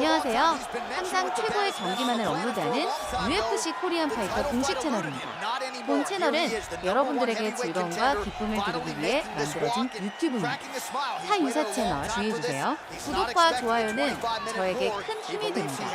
안녕하세요. 항상 최고의 경기만을 업로드하는 UFC 코리안파이터 공식 채널입니다. 본 채널은 여러분들에게 즐거움과 기쁨을 드리기 위해 만들어진 유튜브입니다. 타 유사 채널 주의해주세요. 구독과 좋아요는 저에게 큰 힘이 됩니다.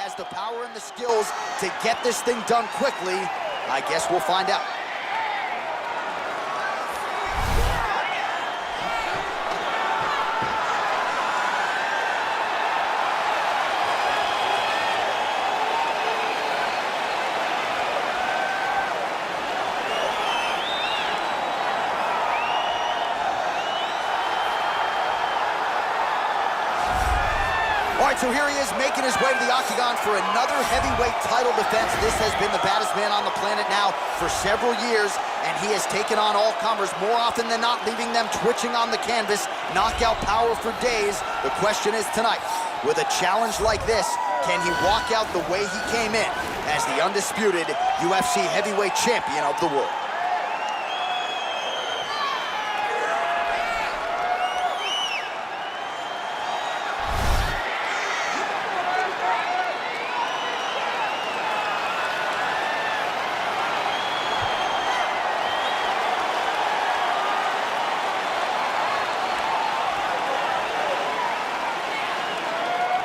So here he is making his way to the octagon for another heavyweight title defense. This has been the baddest man on the planet now for several years, and he has taken on all comers more often than not, leaving them twitching on the canvas. Knockout power for days. The question is tonight, with a challenge like this, can he walk out the way he came in as the undisputed UFC heavyweight champion of the world?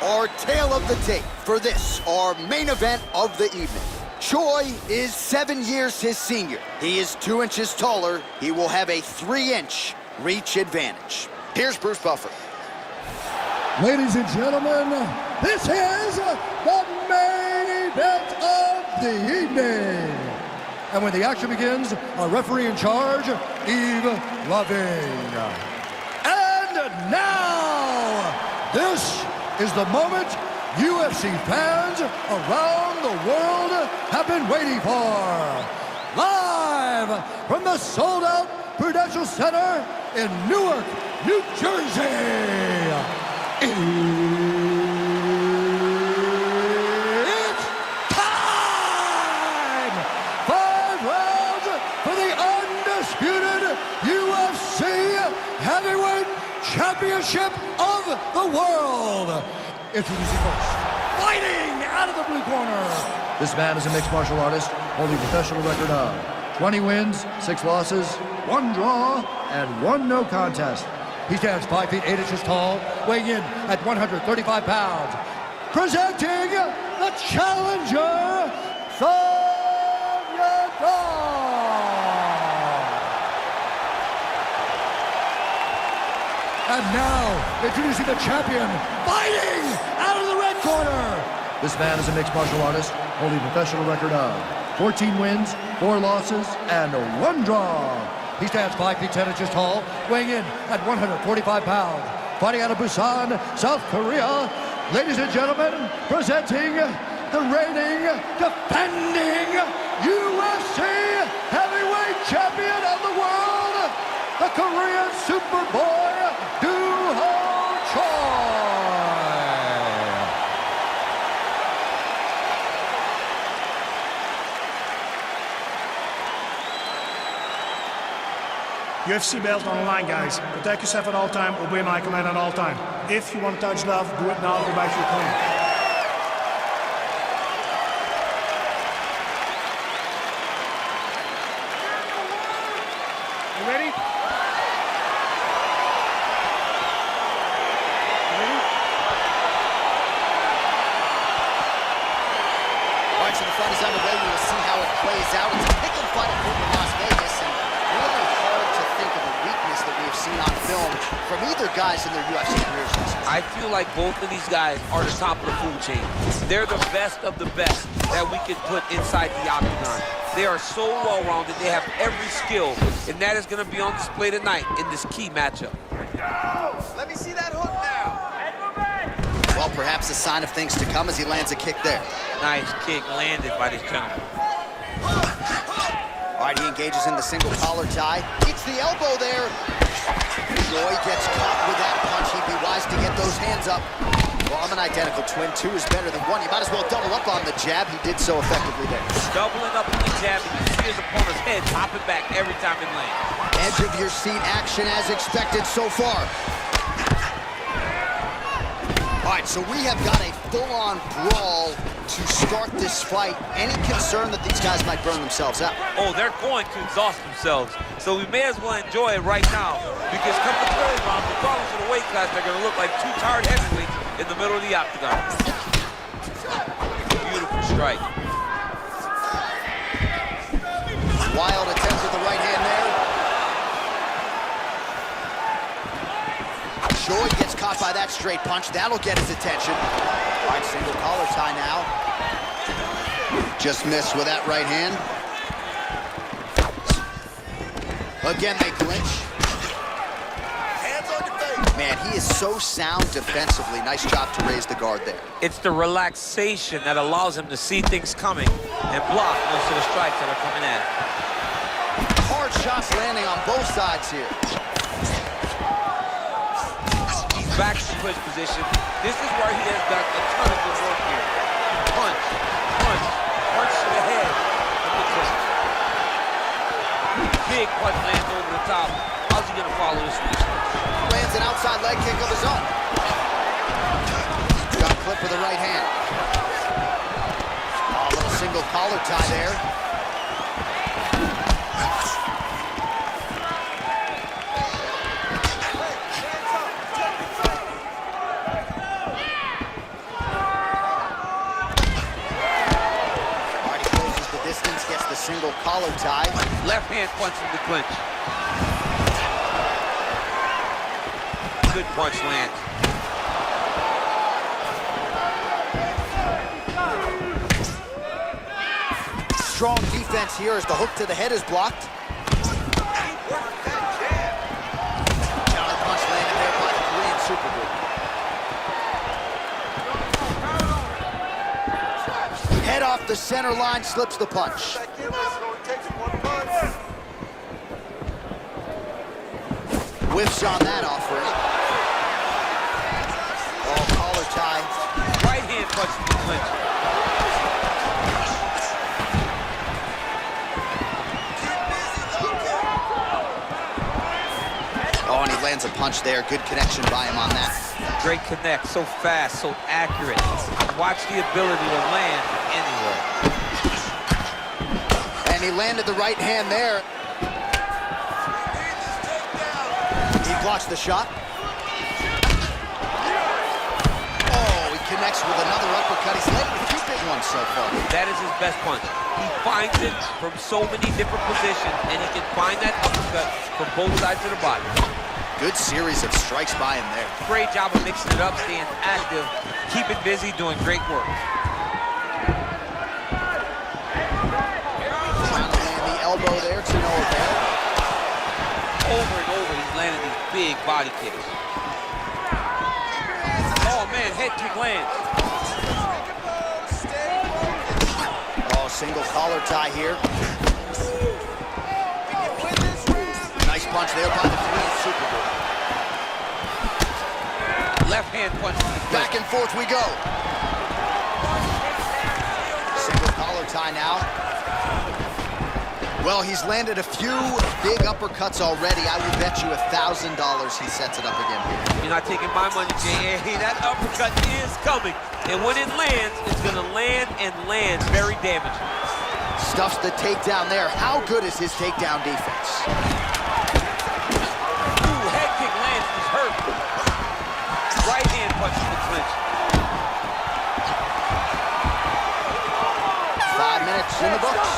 Our tale of the tape for this, our main event of the evening. Choi is 7 years his senior. He is 2 inches taller. He will have a 3-inch reach advantage. Here's Bruce Buffer. Ladies and gentlemen, this is the main event of the evening. And when the action begins, our referee in charge, Eve Loving. And now, this is the moment UFC fans around the world have been waiting for. Live from the sold-out Prudential Center in Newark, New Jersey. It's time! 5 rounds for the undisputed UFC Heavyweight Championship of the world. Introducing first, fighting out of the blue corner. This man is a mixed martial artist, holding a professional record of 20 wins, 6 losses, 1 draw, and 1 no contest. He stands 5 feet 8 inches tall, weighing in at 135 pounds. Presenting the challenger, Sonya Dawn. And now, introducing the champion, fighting out of the red corner. This man is a mixed martial artist, holding a professional record of 14 wins, 4 losses, and 1 draw. He stands 5 feet 10 inches tall, weighing in at 145 pounds. Fighting out of Busan, South Korea. Ladies and gentlemen, presenting the reigning, defending UFC heavyweight champion of the world, the Korean Superboy, Do-Ho Choi. UFC belt on the line, guys. Protect yourself at all time, obey my command at all time. If you want to touch love, do it now, go back to your corner. You ready? All right, so the fight is underway. We will see how it plays out. It's a pick and fight at home in Las Vegas, and really hard to think of a weakness that we have seen on film from either guys in their UFC careers. I feel like both of these guys are the top of the food chain. They're the best of the best that we can put inside the octagon. They are so well-rounded, they have every skill, and that is going to be on display tonight in this key matchup. Let me see that hook now. Well, perhaps a sign of things to come as he lands a kick there. Nice kick landed by this gentleman. All right, he engages in the single collar tie. It's the elbow there. Choi gets caught with that punch. He'd be wise to get those hands up. Well, I'm an identical twin. 2 is better than 1. You might as well double up on the jab. He did so effectively there. Doubling up on the jab, and you see his opponent's head pop it back every time it lands. Edge of your seat action as expected so far. All right, so we have got a full-on brawl to start this fight. Any concern that these guys might burn themselves out? Oh, they're going to exhaust themselves. So we may as well enjoy it right now, because come the third round, regardless of the weight class, they're going to look like two tired heavyweights in the middle of the octagon. Beautiful strike. Wild attempt with the right hand there. Joy gets caught by that straight punch. That'll get his attention. All right, single collar tie now. Just missed with that right hand. Again, they clinch. Hands on your face. Man, he is so sound defensively. Nice job to raise the guard there. It's the relaxation that allows him to see things coming and block most of the strikes that are coming at him. Hard shots landing on both sides here. He's back to push position. This is where he has done a ton of good work here. Punch, punch, punch to the head. Big punch lands over the top. How's he gonna follow this one? Lands an outside leg kick of his own. Got clip with the right hand. Oh, a little single collar tie there. Already closes the distance, gets the single collar tie. Left hand punch in the clinch. Good punch lands. Strong defense here as the hook to the head is blocked. Counter punch landed there by the Korean Super Group. Head off the center line, slips the punch. Whiffs on that offering. Oh, collar tie. Right hand punch in the clinch. Oh, and he lands a punch there. Good connection by him on that. Great connect, so fast, so accurate. Watch the ability to land anywhere. And he landed the right hand there. He blocks the shot. Oh, he connects with another uppercut. He's landed a few big ones so far. That is his best punch. He finds it from so many different positions, and he can find that uppercut from both sides of the body. Good series of strikes by him there. Great job of mixing it up, staying active, keeping busy, doing great work. Trying to land the elbow there to no avail. Over and over, he's landing these big body kicks. Oh, man, head kick lands. Oh, single collar tie here. Nice punch there by the Korean Super Bowl. Left hand punch. Back and forth we go. Single collar tie now. Well, he's landed a few big uppercuts already. I would bet you $1,000 he sets it up again here. You're not taking my money, J.A. That uppercut is coming. And when it lands, it's going to land and land very damaging. Stuffs the takedown there. How good is his takedown defense? Ooh, head kick lands, he's hurt. Right hand punch in the clinch. 5 minutes in the books.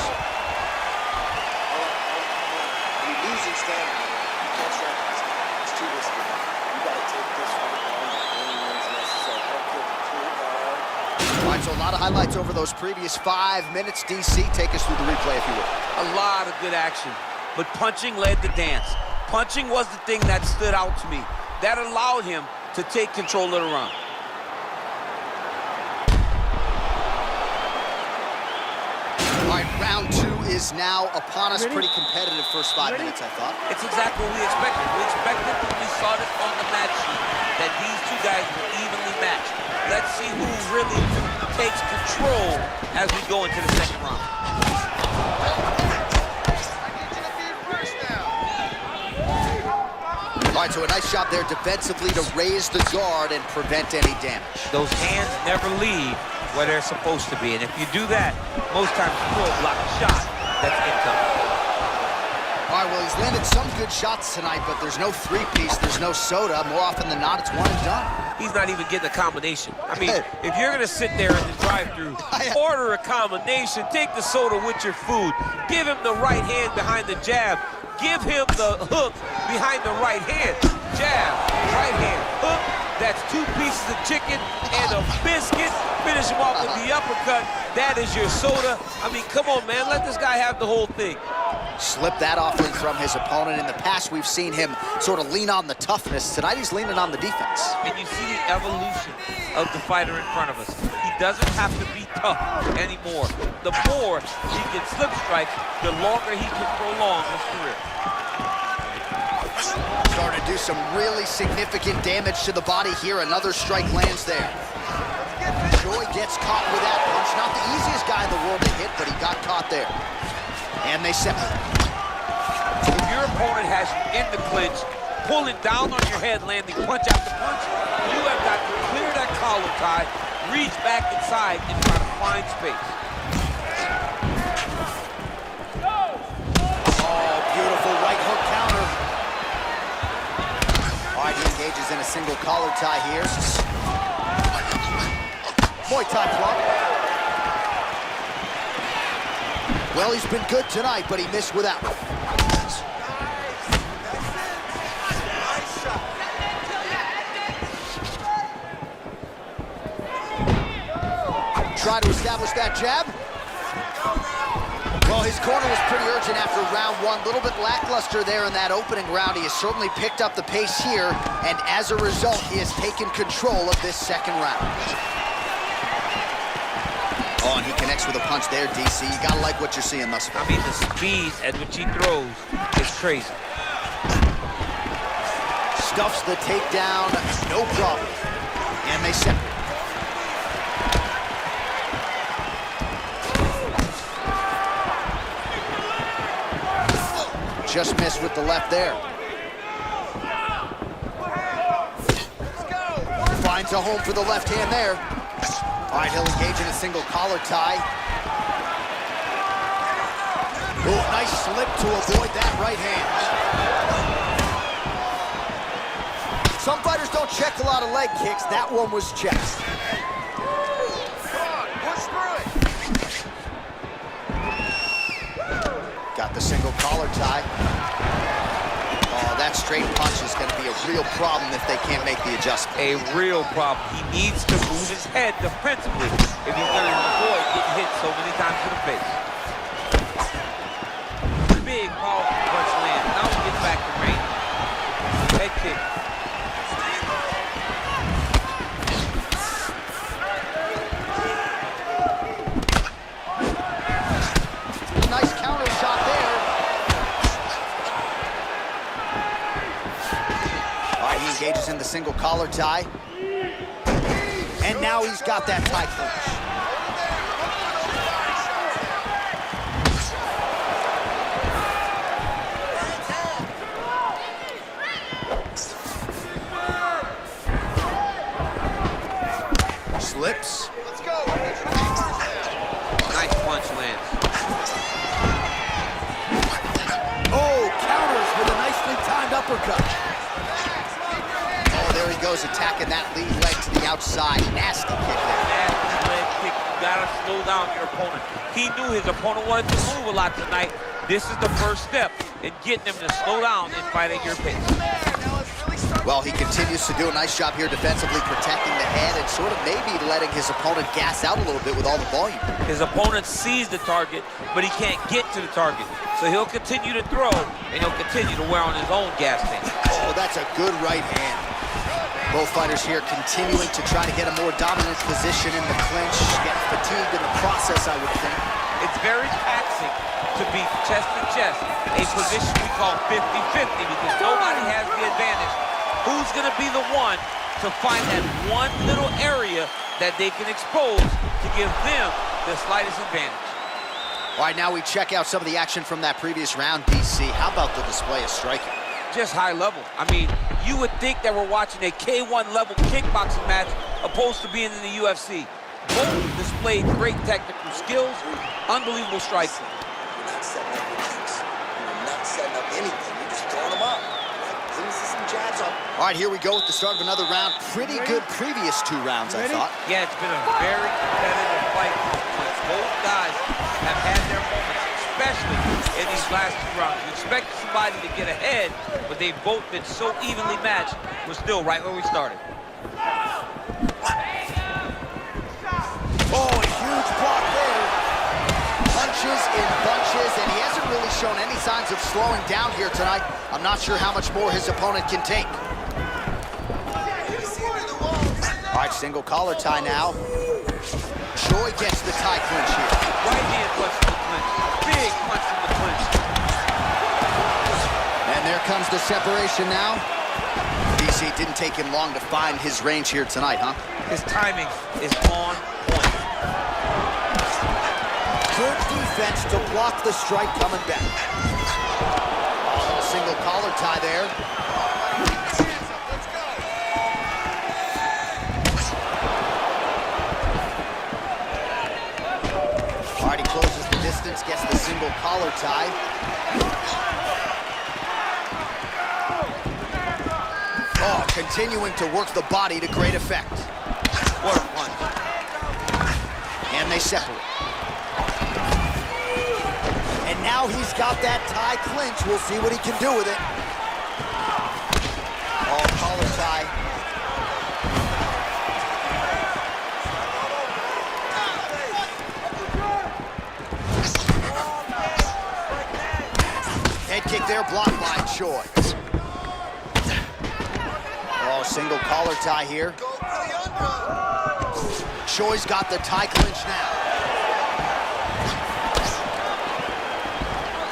Losing stamina. You can't sacrifice it. It's too risky. You gotta take this fight on by any means necessary. I don't care if you pull hard. All right, so a lot of highlights over those previous 5 minutes. DC, take us through the replay if you will. A lot of good action, but punching led the dance. Punching was the thing that stood out to me. That allowed him to take control of the round. All right, round 2 is now upon us. Pretty competitive first 5 minutes, I thought. It's exactly what we expected. We expected when we saw this on the match sheet that these two guys were evenly matched. Let's see who really takes control as we go into the second round. All All right, so a nice job there defensively to raise the guard and prevent any damage. Those hands never leave where they're supposed to be. And if you do that, most times you will block a shot that's incoming. All right, well, he's landed some good shots tonight, but there's no three-piece, there's no soda. More often than not, it's one and done. He's not even getting a combination. I mean, if you're gonna sit there in the drive-thru, order a combination, take the soda with your food, give him the right hand behind the jab, give him the hook behind the right hand. Jab, right hand, hook. That's 2 pieces of chicken and a biscuit. Finish him off with the uppercut. That is your soda. I mean, come on, man. Let this guy have the whole thing. Slipped that offering from his opponent. In the past, we've seen him sort of lean on the toughness. Tonight, he's leaning on the defense. And you see the evolution of the fighter in front of us. He doesn't have to be tough anymore. The more he can slip strike, the longer he can prolong his career. Starting to do some really significant damage to the body here. Another strike lands there. Joy gets caught with that punch. Not the easiest guy in the world to hit, but he got caught there. And they separate. If your opponent has you in the clinch, pulling down on your head, landing punch after punch, you have got to clear that collar tie, reach back inside, and try to find space. Oh, beautiful right hook counter. All right, he engages in a single collar tie here. Muay Thai plug. Well, he's been good tonight, but he missed with that one. Try to establish that jab. Well, his corner was pretty urgent after round 1. A little bit lackluster there in that opening round. He has certainly picked up the pace here, and as a result, he has taken control of this second round. Oh, and he connects with a punch there, DC. You gotta like what you're seeing thus far. I mean, the speed at which he throws is crazy. Stuffs the takedown, no problem. And they separate. Just missed with the left there. Finds a home for the left hand there. All right, he'll engage in a single collar tie. Oh, nice slip to avoid that right hand. Some fighters don't check a lot of leg kicks. That one was checked. Push through it. Got the single collar tie. Oh, that straight punch is going to be a real problem if they can't make the adjustment. A real problem. He needs to move his head defensively if he's going to avoid getting hit so many times in the face. Big, powerful punch land. Now he gets back to range. Head kick. Nice counter shot there. All right, he engages in the single collar tie. And now he's got that tie clinch. Slips. Let's go. Nice punch lands. Oh, counters with a nicely timed uppercut. Oh, there he goes, attacking that lead leg to the outside. Nasty kick there. Nasty leg kick. You gotta slow down your opponent. He knew his opponent wanted to move a lot tonight. This is the first step in getting him to slow down and fight at your pace. Well, he continues to do a nice job here defensively, protecting the head and sort of maybe letting his opponent gas out a little bit with all the volume. His opponent sees the target, but he can't get to the target. So he'll continue to throw, and he'll continue to wear on his own gas tank. Oh, that's a good right hand. Both fighters here continuing to try to get a more dominant position in the clinch. Get fatigued in the process, I would think. It's very taxing to be chest to chest, a position we call 50-50 because nobody has the advantage. Who's going to be the one to find that one little area that they can expose to give them the slightest advantage? All right, now we check out some of the action from that previous round, DC. How about the display of striking? just high level. I mean, you would think that we're watching a K1 level kickboxing match opposed to being in the UFC. Both displayed great technical skills, unbelievable striking. You're not setting up anything. You're not setting up anything. You're just throwing them up. Brings some jabs up. All right, here we go at the start of another round. Pretty good previous 2 rounds, I thought. Yeah, it's been a very competitive fight. Both guys have had their moments, especially in these last 2 rounds. You expect somebody to get ahead, but they've both been so evenly matched. We're still right where we started. Oh, a huge block there. Punches in bunches, and he hasn't really shown any signs of slowing down here tonight. I'm not sure how much more his opponent can take. All right, single collar tie now. Choi gets the tie clinch here. Right hand punch from the clinch. Big punch from the clinch. And there comes the separation now. DC, it didn't take him long to find his range here tonight, huh? His timing is on point. Good defense to block the strike coming back. Oh, a single collar tie there. All right, he closes the distance, gets the single collar tie. Oh, continuing to work the body to great effect. What a punch. And they separate. And now he's got that tie clinch. We'll see what he can do with it. Oh, collar tie. Head kick there, blocked by Choi. Oh, single collar tie here. Choi's got the tie clinch now.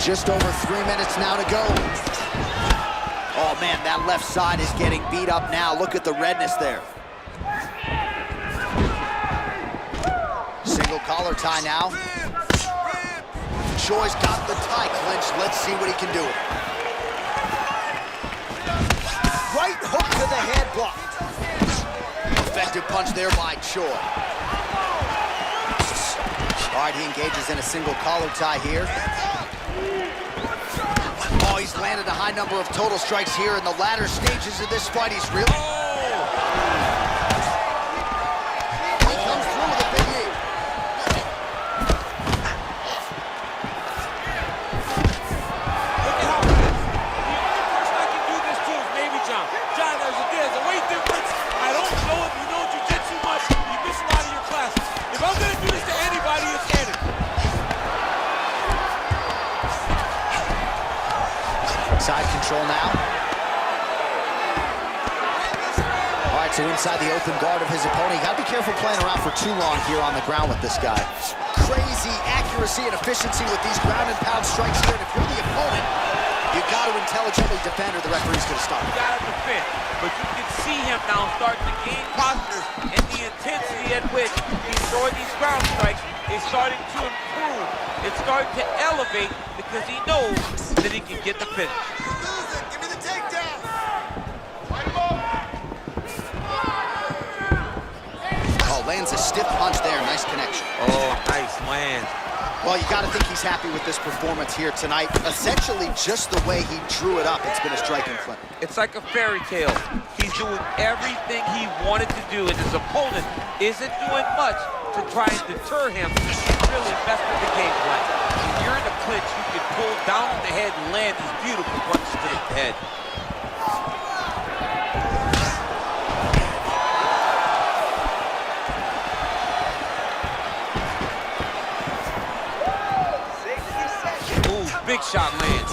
Just over 3 minutes now to go. Oh man, that left side is getting beat up now. Look at the redness there. Single collar tie now. Choi's got the tie clinch. Let's see what he can do. Right hook to the head blocked. Effective punch there by Choi. All right, he engages in a single collar tie here. Oh, he's landed a high number of total strikes here in the latter stages of this fight. He's really... He comes through with a big knee. Look at how fast. The only person I can do this to is maybe John. John, there's a weight difference. I don't know if you know jiu-jitsu much. You miss a lot of your classes. If I'm going to do this to anybody, it's Eddie. Side control now. All right, so inside the open guard of his opponent. You got to be careful playing around for too long here on the ground with this guy. Crazy accuracy and efficiency with these ground and pound strikes here. And if you're the opponent, you got to intelligently defend or the referee's going to stop. You got to defend, but you can see him now starting to gain posture, and the intensity at which he's throwing these ground strikes is starting to improve. It's starting to elevate because he knows that he can get the finish. Give me the takedown. Oh, lands a stiff punch there. Nice connection. Oh, nice land. Well, you got to think he's happy with this performance here tonight. Essentially, just the way he drew it up, it's been a striking clip. It's like a fairy tale. He's doing everything he wanted to do, and his opponent isn't doing much to try and deter him. He's really messed with the game plan. When you're in a clinch, you can pull down on the head and land these beautiful punches to the head. Big shot lands.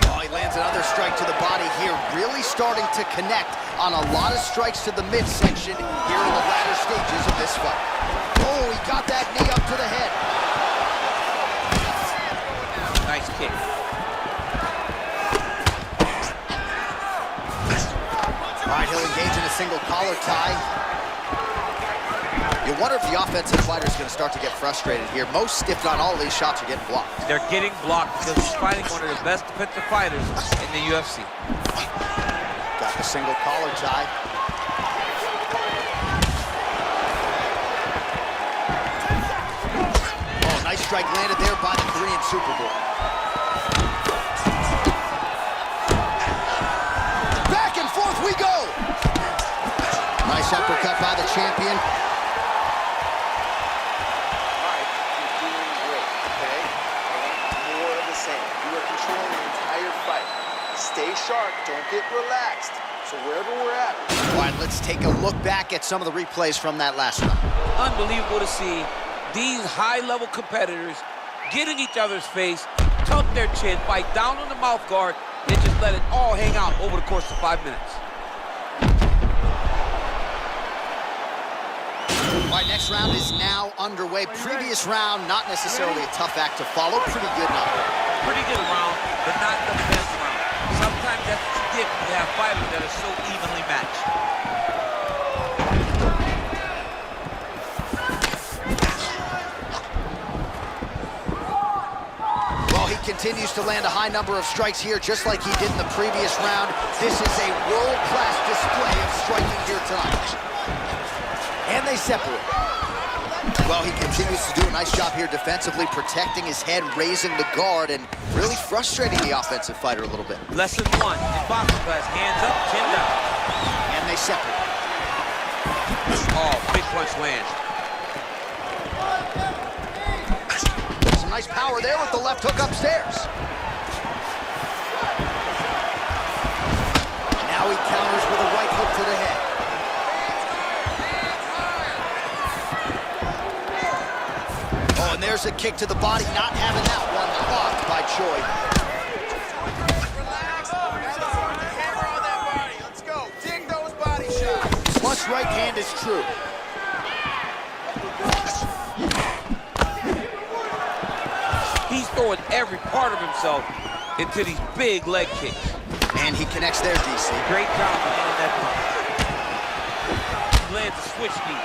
Oh, he lands another strike to the body here. Really starting to connect on a lot of strikes to the midsection here in the latter stages of this fight. Oh, he got that knee up to the head. Nice kick. All right, he'll engage in a single collar tie. You wonder if the offensive fighter is going to start to get frustrated here. Most, if not all, of these shots are getting blocked. They're getting blocked because he's fighting one of the best defensive fighters in the UFC. Got the single collar tie. Oh, nice strike landed there by the Korean Superboy. Back and forth we go. Nice uppercut by the champion. Stay sharp, don't get relaxed. So wherever we're at. All right, let's take a look back at some of the replays from that last round. Unbelievable to see these high-level competitors get in each other's face, tuck their chin, bite down on the mouth guard, and just let it all hang out over the course of 5 minutes. All right, next round is now underway. Previous round, not necessarily a tough act to follow. Pretty good number. Pretty good round, but not the best round. Sometimes that's what you get when you have fighters that are so evenly matched. Well, he continues to land a high number of strikes here, just like he did in the previous round. This is a world-class display of striking here tonight. And they separate. Well, he continues to do a nice job here defensively, protecting his head, raising the guard, and really frustrating the offensive fighter a little bit. Lesson 1 in boxing class, hands up, chin down. And they separate. Oh, big punch lands. Some nice power there with the left hook upstairs. Now he counters with a right hook to the head. And there's a kick to the body, not having that one blocked by Choi. Hammer on that body. Let's go. Dig those body shots. Flush right hand is true. He's throwing every part of himself into these big leg kicks. And he connects there, DC. Great job landing that punch. He lands a switch knee.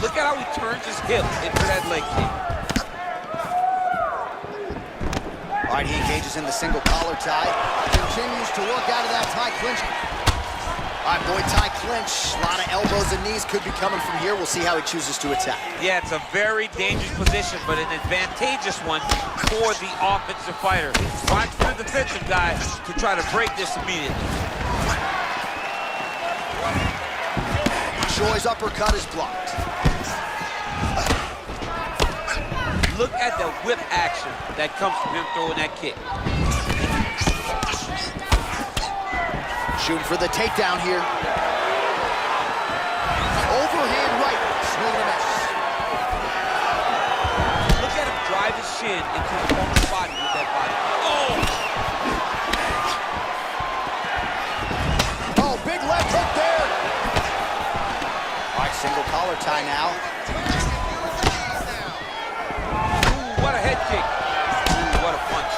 Look at how he turns his hip into that leg kick. All right, he engages in the single collar tie. Continues to work out of that tie clinch. All right, Muay Thai clinch. A lot of elbows and knees could be coming from here. We'll see how he chooses to attack. Yeah, it's a very dangerous position, but an advantageous one for the offensive fighter. Watch for the defensive guy to try to break this immediately. Choi's uppercut is blocked. Look at the whip action that comes from him throwing that kick. Shooting for the takedown here. Overhand right, swing and a miss. Look at him drive his shin into the opponent's body with that body. Oh, big left hook there. All right, single collar tie now. What a head kick. Ooh, what a punch.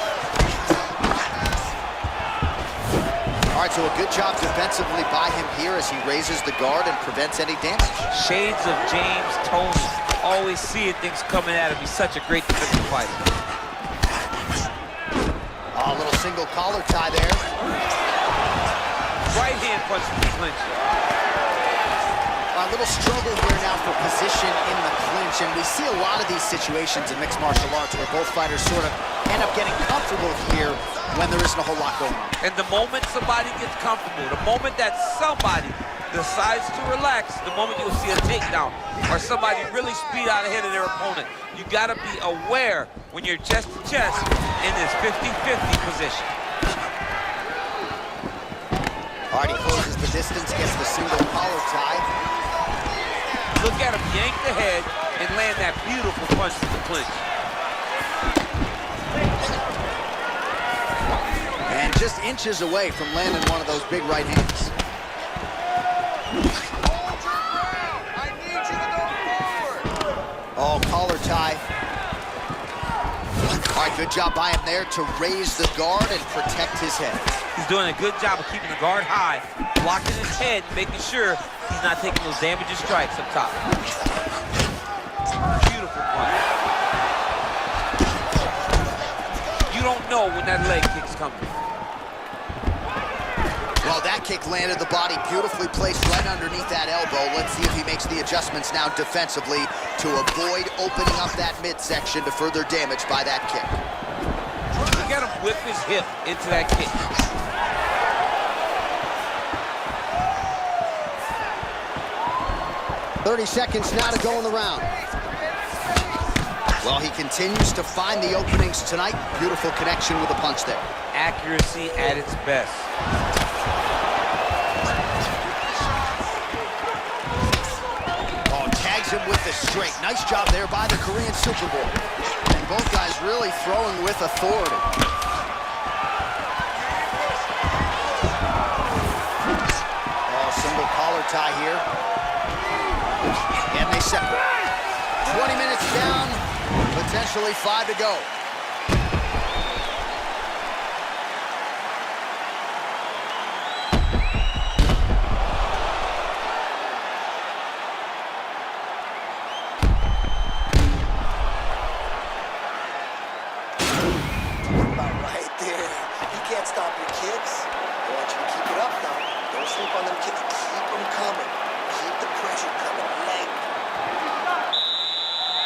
All right, so a good job defensively by him here as he raises the guard and prevents any damage. Shades of James Toney. Always seeing things coming at him. He's such a great defensive fighter. Oh, a little single collar tie there. Right hand punch from the clinch. A little struggle here now for position in the clinch, and we see a lot of these situations in mixed martial arts where both fighters sort of end up getting comfortable here when there isn't a whole lot going on. And the moment somebody gets comfortable, the moment that somebody decides to relax, the moment you'll see a takedown or somebody really speed out ahead of their opponent. You gotta be aware when you're chest to chest in this 50-50 position. All right, he closes the distance, gets the single collar tie. Look at him yank the head and land that beautiful punch to the clinch. And just inches away from landing one of those big right hands. I need you to go forward. Oh, collar tie. All right, good job by him there to raise the guard and protect his head. He's doing a good job of keeping the guard high blocking his head, making sure he's not taking those damaging strikes up top. Beautiful punch. You don't know when that leg kick's coming. Well, that kick landed the body beautifully placed right underneath that elbow. Let's see if he makes the adjustments now defensively to avoid opening up that midsection to further damage by that kick. You got him whip his hip into that kick. 30 seconds now to go in the round. Well, he continues to find the openings tonight. Beautiful connection with the punch there. Accuracy at its best. Tags him with the straight. Nice job there by the Korean Super Bowl. And both guys really throwing with authority. Oh, single collar tie here. And they separate. 20 minutes down, potentially 5 to go. Stop your kicks. I want you to keep it up now. Don't sleep on them kicks. Keep them coming. Keep the pressure coming. Leg.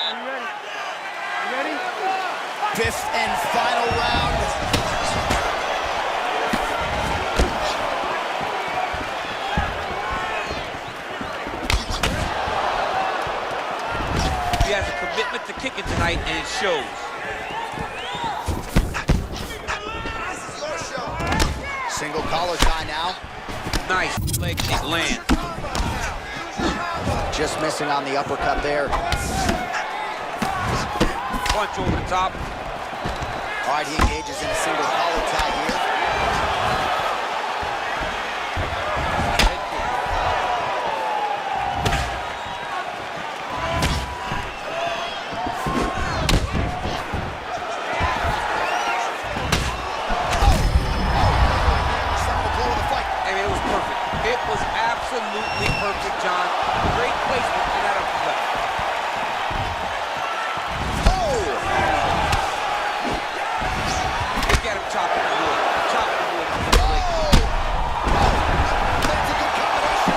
Are you ready? You ready? Fifth and final round. He has a commitment to kicking tonight, and it shows. Single collar tie now. Nice leg kick land. Just missing on the uppercut there. Punch over the top. All right, he engages in a single collar tie here. Absolutely perfect, John. Great placement in that uppercut. Oh! Look at him chopping the wood. Chopping the wood. Oh! That's a good combination.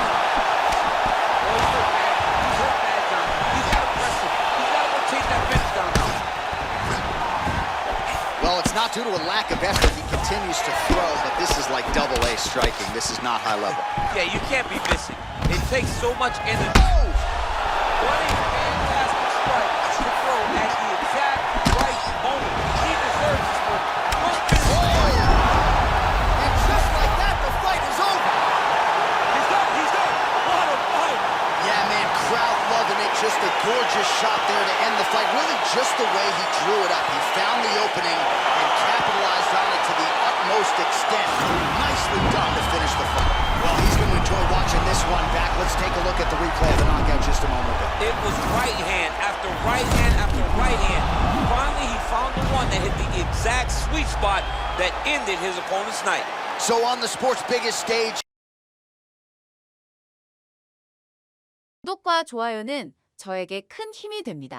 Oh, he's hurt bad. He's hurt bad, John. He's got to press him. He's got to go chase that finish down now. Well, it's not due to a lack of effort. He continues to throw, but this is like double-A striking. This is not high level. Yeah, you can't be missing. It takes so much energy. Oh! What a fantastic strike to throw at the exact right moment. He deserves this moment. Don't finish. Oh! And just like that, the fight is over. He's done. He's done. What a fight. Yeah, man, crowd loving it. Just a gorgeous shot there to end the fight. Really just the way he drew it up. He found the opening and capitalized on it to the utmost extent. Nicely done to finish the fight. Well, he's going to enjoy watching this one back. Let's take a look at the replay of the knockout just a moment ago. It was right hand after right hand after right hand. Finally, he found the one that hit the exact sweet spot that ended his opponent's night. So on the sport's biggest stage. 구독과 좋아요는 저에게 큰 힘이 됩니다.